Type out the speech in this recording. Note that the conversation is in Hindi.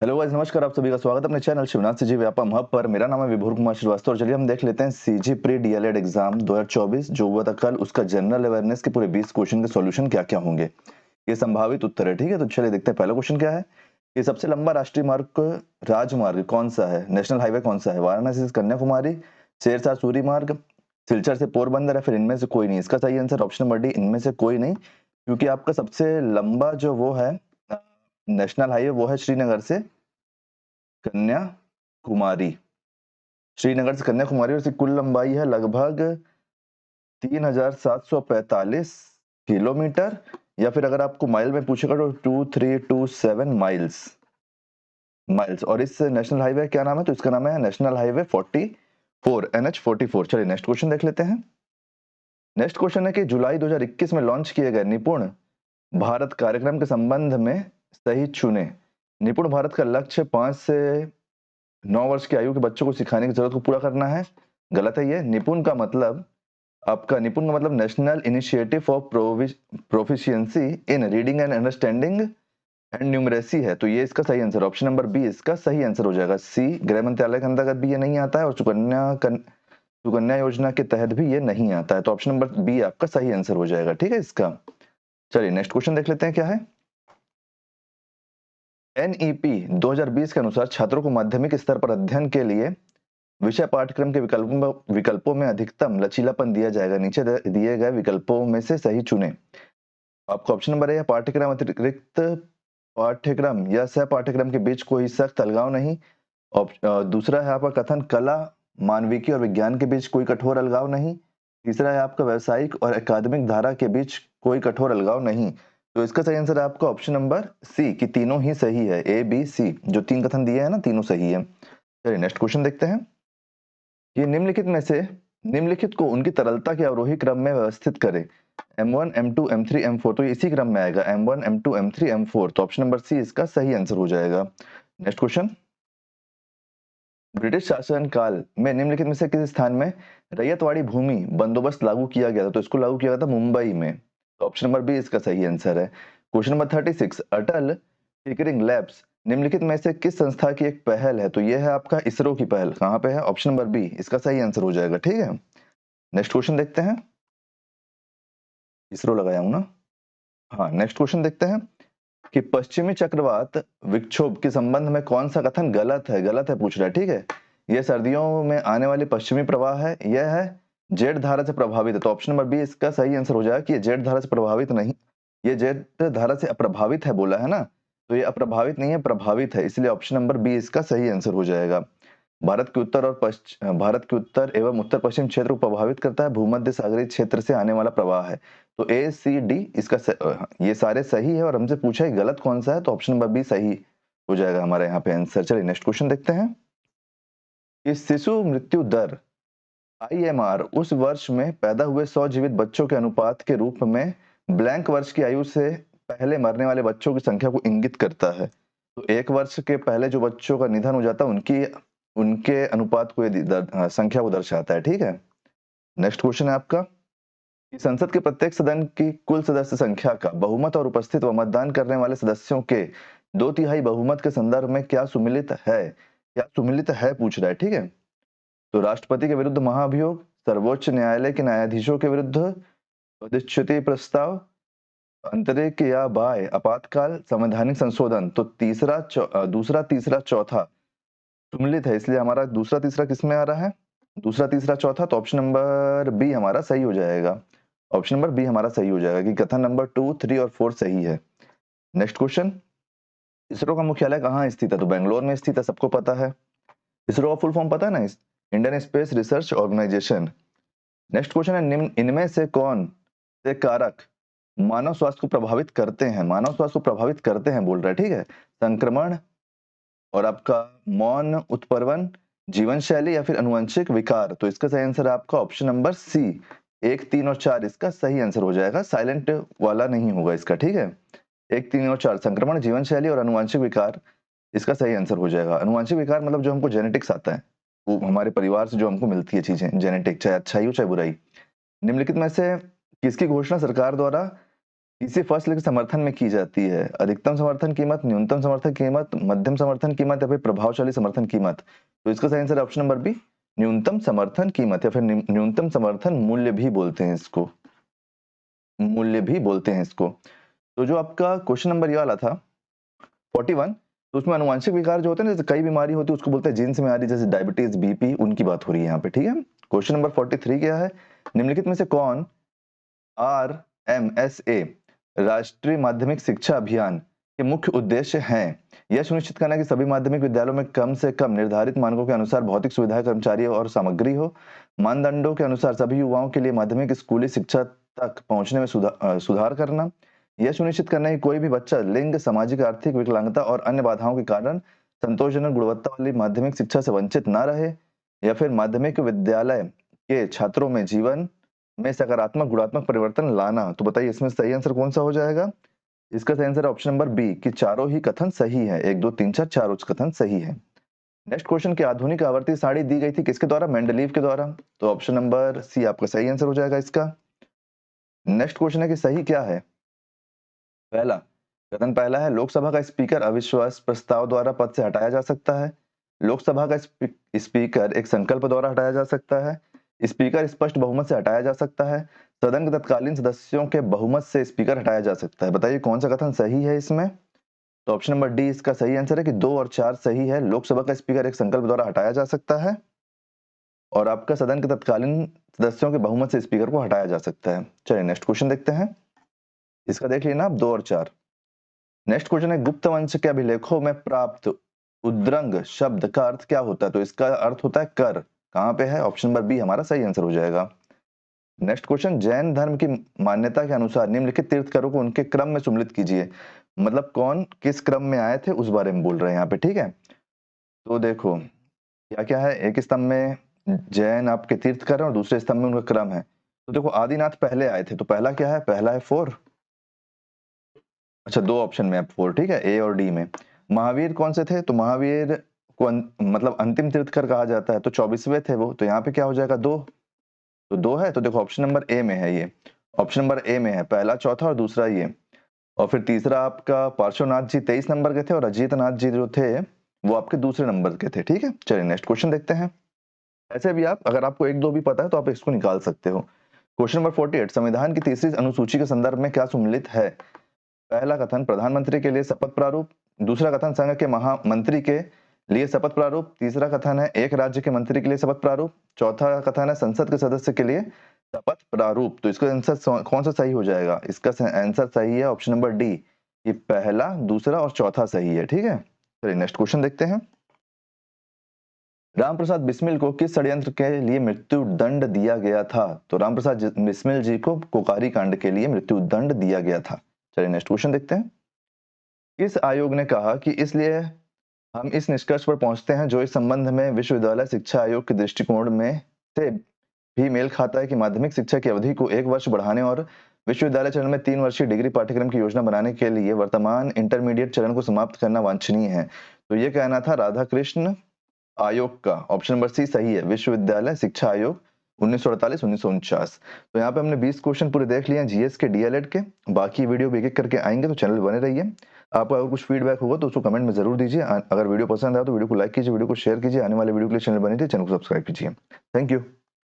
हेलो गाइस, नमस्कार। आप सभी का स्वागत है अपने channel Shivnath CG Vyapam hub पर। मेरा नाम है विभोर कुमार श्रीवास्तव और चलिए हम देख लेते हैं सीजी प्री डीएलएड एग्जाम 2024 जो हुआ था कल, उसका जनरल अवेयरनेस के पूरे 20 क्वेश्चन के सॉल्यूशन क्या क्या होंगे, ये संभावित उत्तर है। ठीक है, तो चलिए देखते हैं पहला क्वेश्चन क्या है। ये सबसे लंबा राष्ट्रीय मार्ग राजमार्ग कौन सा है, नेशनल हाईवे कौन सा है? वाराणसी से कन्याकुमारी, शेरशाह सूरी मार्ग, सिलचर से पोरबंदर, है फिर इनमें से कोई नहीं। इसका सही आंसर ऑप्शन नंबर डी, इनमें से कोई नहीं, क्योंकि आपका सबसे लंबा जो वो है नेशनल हाईवे वो है श्रीनगर से कन्याकुमारी। श्रीनगर से कन्याकुमारी और इसकी कुल लंबाई है लगभग 3745 किलोमीटर, या फिर अगर आपको माइल में पूछेगा तो 2327 माइल्स। और इस नेशनल हाईवे क्या नाम है? तो इसका नाम है नेशनल हाईवे 44 NH44। चलिए नेक्स्ट क्वेश्चन देख लेते हैं। नेक्स्ट क्वेश्चन है कि जुलाई 2021 में लॉन्च किए गए निपुण भारत कार्यक्रम के संबंध में सही चुने। निपुण भारत का लक्ष्य 5 से 9 वर्ष की आयु के बच्चों को सिखाने की जरूरत को पूरा करना है। गलत है ये। निपुण का मतलब national initiative for proficiency in reading and understanding and numeracy है, तो ये इसका सही आंसर ऑप्शन नंबर बी इसका सही आंसर हो जाएगा। सी, गृह मंत्रालय के अंतर्गत भी ये नहीं आता है और सुकन्या योजना के तहत भी ये नहीं आता है, तो ऑप्शन नंबर बी आपका सही आंसर हो जाएगा। ठीक है इसका। चलिए नेक्स्ट क्वेश्चन देख लेते हैं क्या है। एनईपी 2020 के अनुसार छात्रों को माध्यमिक स्तर पर अध्ययन के लिए विषय पाठ्यक्रम के विकल्पों में अधिकतम लचीलापन दिया जाएगा। नीचे दिए गए विकल्पों में से सही चुने। आपको ऑप्शन नंबर ए, पाठ्यक्रम अतिरिक्त पाठ्यक्रम या सह पाठ्यक्रम के बीच कोई सख्त अलगाव नहीं। दूसरा है आपका कथन कला, मानविकी और विज्ञान के बीच कोई कठोर अलगाव नहीं। तीसरा है आपका व्यवसायिक और अकादमिक धारा के बीच कोई कठोर अलगाव नहीं। तो इसका सही आंसर है आपका ऑप्शन नंबर सी कि तीनों ही सही है। ए बी सी जो तीन कथन दिए हैं ना, तीनों सही है। चलिए नेक्स्ट क्वेश्चन देखते हैं। ये निम्नलिखित में से निम्नलिखित को उनकी तरलता के अवरोही क्रम में व्यवस्थित करें। M1, M2, M3, M4, तो इसी क्रम में आएगा M1, M2, M3, M4, तो ऑप्शन नंबर सी इसका सही आंसर हो जाएगा। Next question. ब्रिटिश शासन काल में निम्नलिखित में से किस स्थान में रैयतवाड़ी भूमि बंदोबस्त लागू किया गया था? तो इसको लागू किया गया था मुंबई में, तो ऑप्शन नंबर बी इसका सही आंसर है। क्वेश्चन नंबर 36, अटल टिकरिंग लैब्स निम्नलिखित में से किस संस्था की एक पहल है? तो यह है आपका इसरो की पहल। कहां पे है? ऑप्शन नंबर बी इसका सही आंसर हो जाएगा। ठीक है, नेक्स्ट क्वेश्चन देखते हैं। इसरो लगाया हूं ना? हाँ, नेक्स्ट क्वेश्चन देखते हैं कि पश्चिमी चक्रवात विक्षोभ के संबंध में कौन सा कथन गलत है? गलत है पूछ रहा है। ठीक है, यह सर्दियों में आने वाली पश्चिमी प्रवाह है, यह है जेड धारा से प्रभावित है, तो ऑप्शन नंबर बी इसका सही आंसर हो जाएगा कि ये जेड धारा से प्रभावित नहीं, ये जेड धारा से अप्रभावित है बोला है ना, तो ये अप्रभावित नहीं है, प्रभावित है, इसलिए ऑप्शन नंबर बी इसका सही आंसर हो जाएगा। भारत के उत्तर एवं उत्तर पश्चिम क्षेत्र को प्रभावित करता है भूमध्य सागरीय क्षेत्र से आने वाला प्रवाह है, तो ए सी डी इसका ये सारे सही है और हमसे पूछा है गलत कौन सा है, तो ऑप्शन नंबर बी सही हो जाएगा हमारे यहाँ पे आंसर। चलिए नेक्स्ट क्वेश्चन देखते हैं। कि शिशु मृत्यु दर IMR उस वर्ष में पैदा हुए 100 जीवित बच्चों के अनुपात के रूप में ब्लैंक वर्ष की आयु से पहले मरने वाले बच्चों की संख्या को इंगित करता है। तो एक वर्ष के पहले जो बच्चों का निधन हो जाता है उनके अनुपात को संख्या को दर्शाता है। ठीक है, नेक्स्ट क्वेश्चन है आपका कि संसद के प्रत्येक सदन की कुल सदस्य संख्या का बहुमत और उपस्थित व मतदान करने वाले सदस्यों के 2/3 बहुमत के संदर्भ में क्या सुमिलित है? क्या सुमिलित है पूछ रहा है। ठीक है, तो राष्ट्रपति के विरुद्ध महाभियोग, सर्वोच्च न्यायालय के न्यायाधीशों के विरुद्ध पदच्युति प्रस्ताव, आंतरिक या बाह्य आपातकाल, संवैधानिक संशोधन, तो दूसरा तीसरा चौथा सुमिलित है, इसलिए हमारा दूसरा तीसरा किस में आ रहा है? दूसरा तीसरा चौथा, तो ऑप्शन नंबर बी हमारा सही हो जाएगा। ऑप्शन नंबर बी हमारा सही हो जाएगा कि कथन नंबर 2, 3 और 4 सही है। Next question. इसरो का मुख्यालय कहाँ स्थित है? तो बेंगलोर में स्थित है, सबको पता है। इसरो का फुल फॉर्म पता है ना? Indian Space Research Organisation. Next question है इनमें से कौन से कारक मानव स्वास्थ्य को प्रभावित करते हैं? मानव स्वास्थ्य को प्रभावित करते हैं बोल रहा है। ठीक है, संक्रमण और आपका मौन उत्परवन, जीवन शैली या फिर अनुवंशिक विकार, तो इसका सही आंसर है आपका ऑप्शन नंबर सी 1, 3 और 4 इसका सही आंसर हो जाएगा, साइलेंट वाला नहीं होगा इसका। ठीक है, 1, 3 और 4 संक्रमण, जीवन शैली और अनुवंशिक विकार इसका सही आंसर हो जाएगा। अनुवंशिक विकार मतलब जो हमको जेनेटिक्स आता है, वो हमारे परिवार से जो हमको मिलती है चीजें, जेनेटिक, चाहे अच्छाई हो चाहे बुराई। निम्नलिखित में से किसकी घोषणा सरकार द्वारा किसी फसल के समर्थन में की जाती है? अधिकतम समर्थन कीमत, न्यूनतम समर्थन कीमत, मध्यम समर्थन कीमत या फिर प्रभावशाली समर्थन कीमत? तो इसका सही आंसर ऑप्शन नंबर बी, न्यूनतम समर्थन कीमत या फिर न्यूनतम समर्थन मूल्य भी बोलते हैं इसको, मूल्य भी बोलते हैं इसको। तो जो आपका क्वेश्चन नंबर ये वाला था 41, तो उसमें अनुवांशिक विकार जो होते हैं ना, जैसे कई बीमारी होती है उसको बोलते हैं जीन्स में आ रही, जैसे डायबिटीज, बीपी, उनकी बात हो रही है यहाँ पे, ठीक है। क्वेश्चन नंबर 43 क्या है? निम्नलिखित में से कौन RMSA राष्ट्रीय माध्यमिक शिक्षा अभियान के मुख्य उद्देश्य हैं? यह सुनिश्चित करना कि सभी माध्यमिक विद्यालयों में कम से कम निर्धारित मानकों के अनुसार भौतिक सुविधाएं, कर्मचारी और सामग्री हो। मानदंडों के अनुसार सभी युवाओं के लिए माध्यमिक स्कूली शिक्षा तक पहुंचने में सुधार करना। यह सुनिश्चित करना कि कोई भी बच्चा लिंग, सामाजिक, आर्थिक विकलांगता और अन्य बाधाओं के कारण संतोषजनक गुणवत्ता वाली माध्यमिक शिक्षा से वंचित न रहे। या फिर माध्यमिक विद्यालय के छात्रों में जीवन में सकारात्मक गुणात्मक परिवर्तन लाना। तो बताइए इसमें सही आंसर कौन सा हो जाएगा? इसका सही आंसर ऑप्शन नंबर बी कि चारों ही कथन सही है, 1 2 3 4 चारों कथन सही है। नेक्स्ट क्वेश्चन की आधुनिक आवर्ती साड़ी दी गई थी किसके द्वारा? मेंडलीव के द्वारा। तो ऑप्शन नंबर सी आपका सही आंसर हो जाएगा इसका। नेक्स्ट क्वेश्चन है कि सही क्या है? पहला कथन पहला है, लोकसभा का स्पीकर अविश्वास प्रस्ताव द्वारा पद से हटाया जा सकता है। लोकसभा का स्पीकर एक संकल्प द्वारा हटाया जा सकता है। स्पीकर स्पष्ट बहुमत से हटाया जा सकता है। सदन के तत्कालीन सदस्यों के बहुमत से स्पीकर हटाया जा सकता है। बताइए कौन सा कथन सही है इसमें? तो ऑप्शन नंबर डी इसका सही आंसर है कि 2 और 4 सही है। लोकसभा का स्पीकर एक संकल्प द्वारा हटाया जा सकता है और आपका सदन के तत्कालीन सदस्यों के बहुमत से स्पीकर को हटाया जा सकता है। चलिए नेक्स्ट क्वेश्चन देखते हैं। इसका देख लेना आप 2 और 4। नेक्स्ट क्वेश्चन है, गुप्त वंश के अभिलेखों में प्राप्त उद्रंग शब्द का अर्थ क्या होता है? तो इसका अर्थ होता है कर। कहां पे है? ऑप्शन नंबर बी हमारा सही आंसर हो जाएगा। नेक्स्ट क्वेश्चन, जैन धर्म की मान्यता के अनुसार निम्नलिखित तीर्थंकरों को उनके क्रम में सम्मिलित कीजिए। मतलब कौन किस क्रम में आए थे उस बारे में बोल रहे हैं यहाँ पे, ठीक है। तो देखो क्या क्या है, एक स्तंभ में जैन आपके तीर्थंकर हैं और दूसरे स्तंभ में उनका क्रम है। तो देखो आदिनाथ पहले आए थे, तो पहला क्या है? पहला है 4। अच्छा 2 ऑप्शन में है 4, ठीक है, ए और डी में। महावीर कौन से थे? तो महावीर को मतलब अंतिम तीर्थंकर कहा जाता है, तो 24वें थे वो, तो यहाँ पे क्या हो जाएगा? 2। तो 2 है, तो देखो ऑप्शन नंबर ए में है ये। ऑप्शन नंबर ए में है पहला, चौथा और दूसरा ये। और फिर तीसरा आपका पार्श्वनाथ जी 23 नंबर के थे और अजीत नाथ जी जो थे वो आपके दूसरे नंबर के थे, ठीक है। चलिए नेक्स्ट क्वेश्चन देखते हैं। ऐसे भी आप अगर आपको 1 2 भी पता है तो आप इसको निकाल सकते हो। क्वेश्चन नंबर 48, संविधान की तीसरी अनुसूची के संदर्भ में क्या सम्मिलित है? पहला कथन प्रधानमंत्री के लिए शपथ प्रारूप। दूसरा कथन संघ के महामंत्री के लिए शपथ प्रारूप। तीसरा कथन है एक राज्य के मंत्री के लिए शपथ प्रारूप। चौथा कथन है संसद के सदस्य के लिए शपथ प्रारूप। तो इसका आंसर कौन सा सही हो जाएगा? इसका आंसर सही है ऑप्शन नंबर डी, ये पहला, दूसरा और चौथा सही है, ठीक है। चलिए नेक्स्ट क्वेश्चन देखते हैं। रामप्रसाद बिस्मिल को किस षड्यंत्र के लिए मृत्यु दंड दिया गया था? तो रामप्रसाद बिस्मिल जी को कोकारी कांड के लिए मृत्यु दंड दिया गया था। चलिए नेक्स्ट क्वेश्चन देखते हैं। किस आयोग ने कहा कि इसलिए हम इस निष्कर्ष पर पहुंचते हैं जो इस संबंध में विश्वविद्यालय शिक्षा आयोग के दृष्टिकोण में से भी मेल खाता है कि माध्यमिक शिक्षा की अवधि को 1 वर्ष बढ़ाने और विश्वविद्यालय चरण में 3 वर्षीय डिग्री पाठ्यक्रम की योजना बनाने के लिए वर्तमान इंटरमीडिएट चरण को समाप्त करना वांछनीय है? तो ये कहना था राधाकृष्ण आयोग का। ऑप्शन नंबर सी सही है, विश्वविद्यालय शिक्षा आयोग 1948-1949। तो यहाँ पे हमने 20 क्वेश्चन पूरे देख लिए हैं जीएस के, डीएलएड के। बाकी वीडियो भी एक-एक करके आएंगे, तो चैनल बने रहिए। आपको अगर कुछ फीडबैक होगा तो उसको कमेंट में जरूर दीजिए। अगर वीडियो पसंद आया तो वीडियो को लाइक कीजिए, वीडियो को शेयर कीजिए। आने वाले वीडियो के लिए चैनल बने रहिए, चैनल को सब्सक्राइब कीजिए। Thank you.